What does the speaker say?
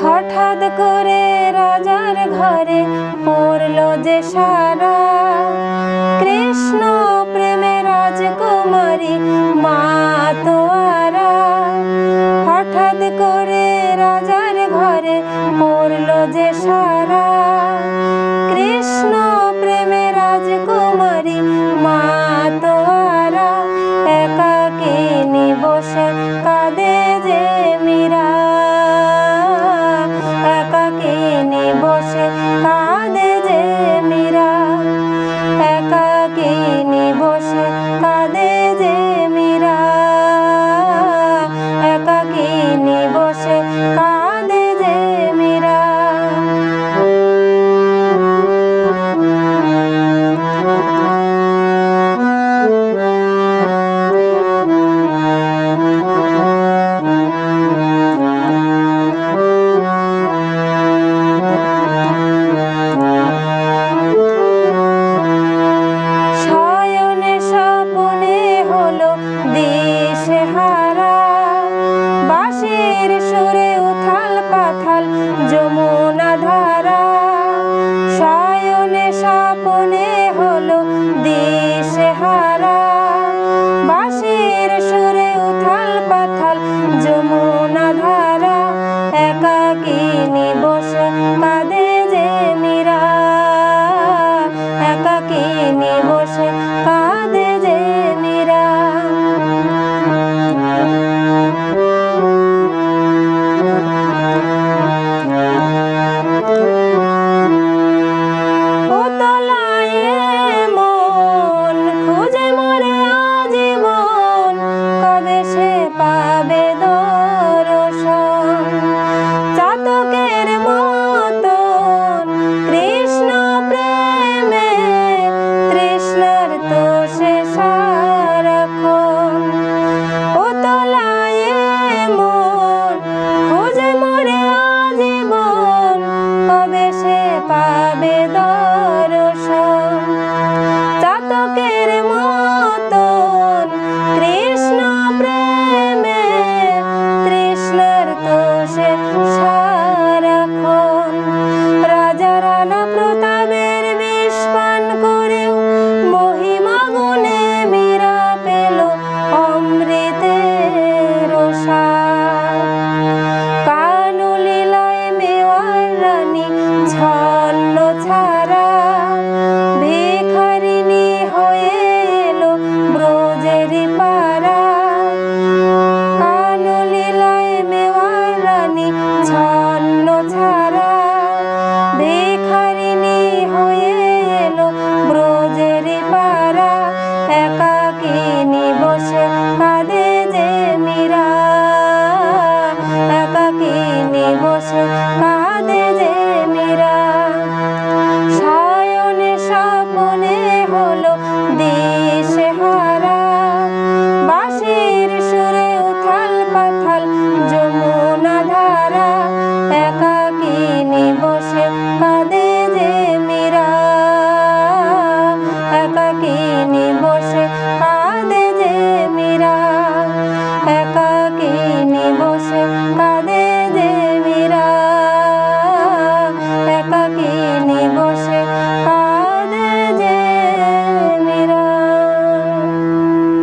হঠাৎ করে রাজার ঘরে পড়লো যে সারা, কৃষ্ণ প্রেমে রাজকুমারী মা তোয়ারা। হঠাৎ করে রাজার ঘরে পড়লো যে সারা, কৃষ্ণ প্রেমে রাজকুমারী মা তোয়ারা। একাকিনী বসে কাঁদে যে মীরা, একাকিনী বসে কাঁদে যে মীরা, একাকিনী বসে কাঁদে যে মীরা, একাকিনী বসে কাঁদে যে মীরা। দিশেহারা বাঁশির সুরে উথাল পাথাল যমুনা ধারা, শয়নে স্বপনে হলো দিশেহারা। বাঁশির সুরে উথাল পাথাল যমুনা ধারা, একাকিনী বসে কাঁদে যে মীরা, একাকিনী বসে কাঁদে যে মীরা। পাবে